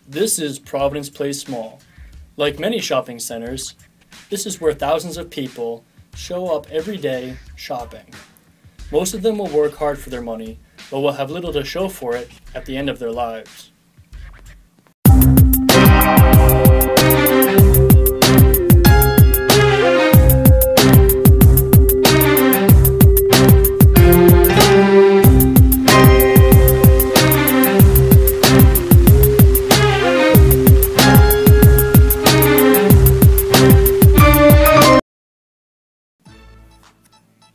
This is Providence Place Mall. Like many shopping centers, this is where thousands of people show up every day shopping. Most of them will work hard for their money, but will have little to show for it at the end of their lives.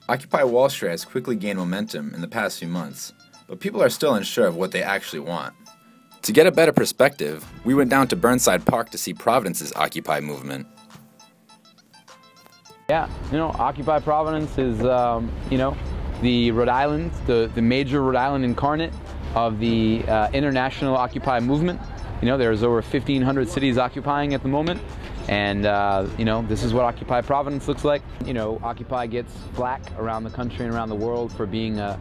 Occupy Wall Street has quickly gained momentum in the past few months, but people are still unsure of what they actually want. To get a better perspective, we went down to Burnside Park to see Providence's Occupy movement. Yeah, Occupy Providence is, the Rhode Island, the major Rhode Island incarnate of the international Occupy movement. There's over 1,500 cities occupying at the moment. And, this is what Occupy Providence looks like. Occupy gets flack around the country and around the world for being a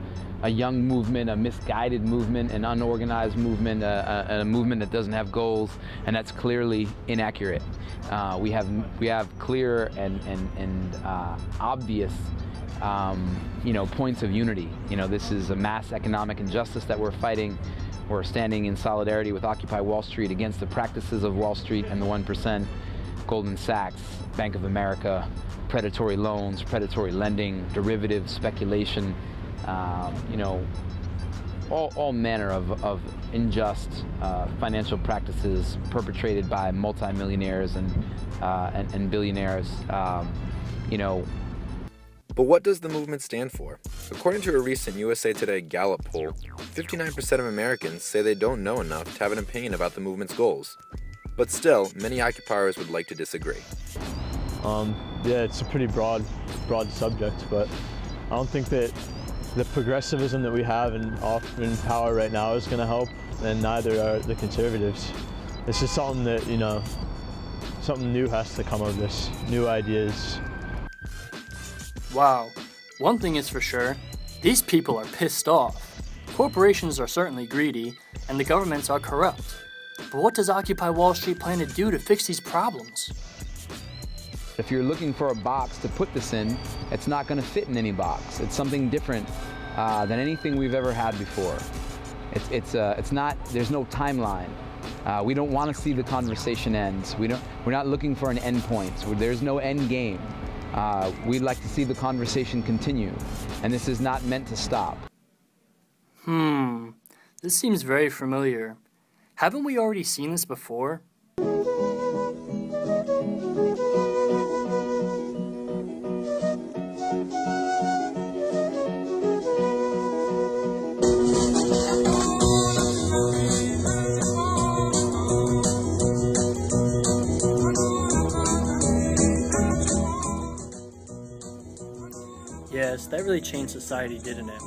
young movement, a misguided movement, an unorganized movement, a movement that doesn't have goals, and that's clearly inaccurate. We have clear and obvious points of unity. This is a mass economic injustice that we're fighting. We're standing in solidarity with Occupy Wall Street against the practices of Wall Street and the 1%. Goldman Sachs, Bank of America, predatory loans, predatory lending, derivatives, speculation, all manner of unjust financial practices perpetrated by multimillionaires and billionaires. But what does the movement stand for? According to a recent USA Today Gallup poll, 59% of Americans say they don't know enough to have an opinion about the movement's goals. But still, many occupiers would like to disagree. Yeah, it's a pretty broad subject, but I don't think that the progressivism that we have in power right now is going to help, and neither are the conservatives. It's just something that, something new has to come of this, new ideas. Wow, one thing is for sure, these people are pissed off. Corporations are certainly greedy, and the governments are corrupt. But what does Occupy Wall Street plan to do to fix these problems? If you're looking for a box to put this in, it's not going to fit in any box. It's something different than anything we've ever had before. It's not. There's no timeline. We don't want to see the conversation end. We're not looking for an end point. There's no end game. We'd like to see the conversation continue, and this is not meant to stop. This seems very familiar. Haven't we already seen this before? Yes, that really changed society, didn't it?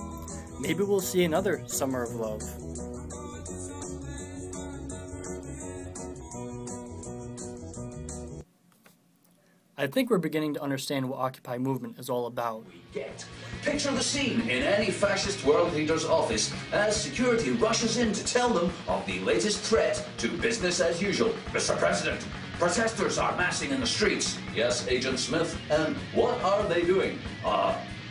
Maybe we'll see another Summer of Love. I think we're beginning to understand what Occupy movement is all about. Picture the scene in any fascist world leader's office as security rushes in to tell them of the latest threat to business as usual. Mr. President, protesters are massing in the streets. Yes, Agent Smith. And what are they doing?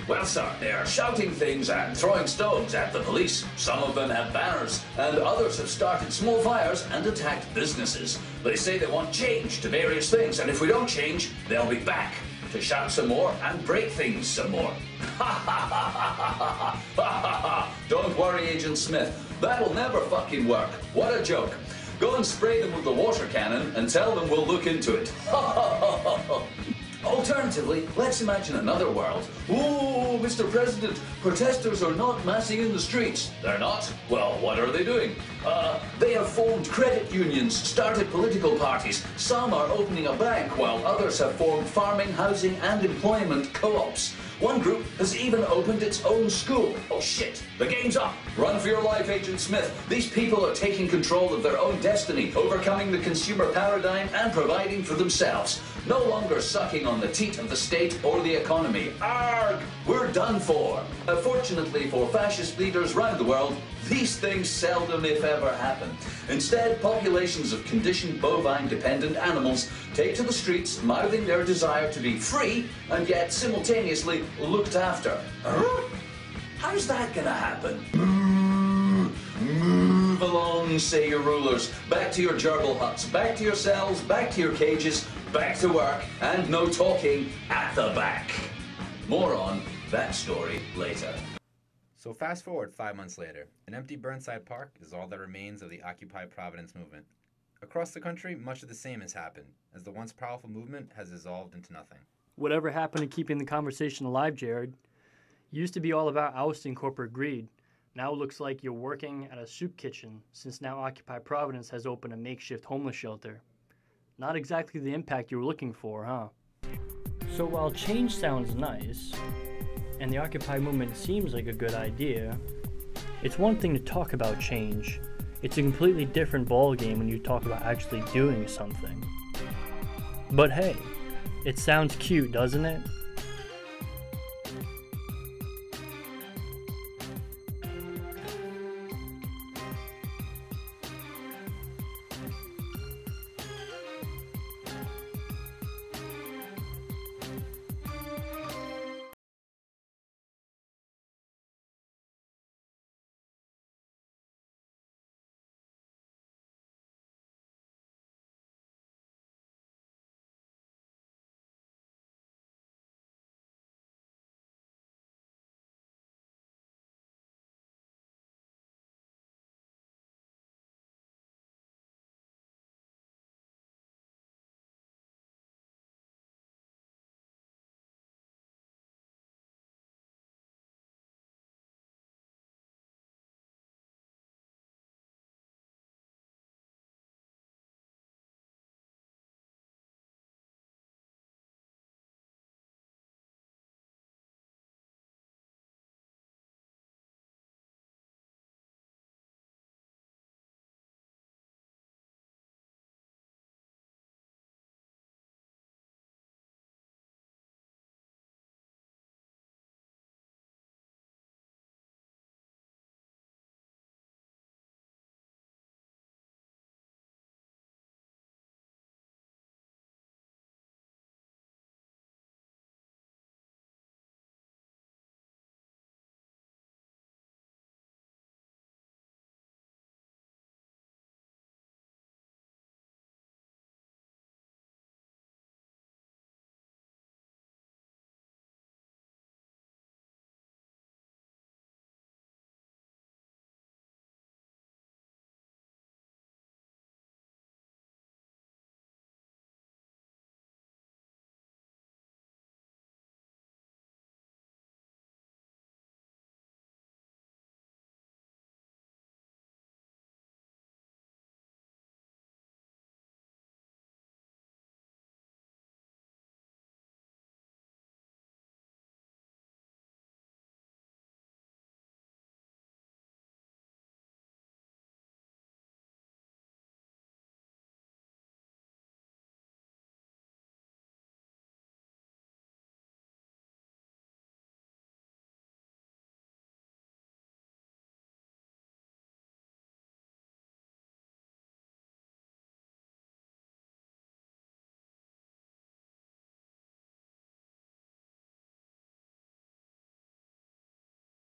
Well, sir, they're shouting things and throwing stones at the police. Some of them have banners, and others have started small fires and attacked businesses. They say they want change to various things, and if we don't change, they'll be back to shout some more and break things some more. Don't worry, Agent Smith. That'll never fucking work. What a joke. Go and spray them with the water cannon and tell them we'll look into it. Alternatively, let's imagine another world. Ooh, Mr. President, protesters are not massing in the streets. They're not? Well, what are they doing? They have formed credit unions, started political parties. Some are opening a bank, while others have formed farming, housing, and employment co-ops. One group has even opened its own school. Oh shit, the game's up. Run for your life, Agent Smith. These people are taking control of their own destiny, overcoming the consumer paradigm and providing for themselves. No longer sucking on the teat of the state or the economy. Arrgh! We're done for. Fortunately for fascist leaders round the world, these things seldom, if ever happen. Instead, populations of conditioned bovine-dependent animals take to the streets, mouthing their desire to be free and yet simultaneously looked after. Huh? How's that gonna happen? Move along, say your rulers. Back to your gerbil huts, back to your cells, back to your cages, back to work, and no talking at the back. More on that story later. So fast forward 5 months later, an empty Burnside Park is all that remains of the Occupy Providence movement. Across the country, much of the same has happened, as the once powerful movement has dissolved into nothing. Whatever happened to keeping the conversation alive, Jared? Used to be all about ousting corporate greed. Now it looks like you're working at a soup kitchen, since now Occupy Providence has opened a makeshift homeless shelter. Not exactly the impact you were looking for, huh? So while change sounds nice, and the Occupy movement seems like a good idea, it's one thing to talk about change. It's a completely different ballgame when you talk about actually doing something. But hey, it sounds cute, doesn't it?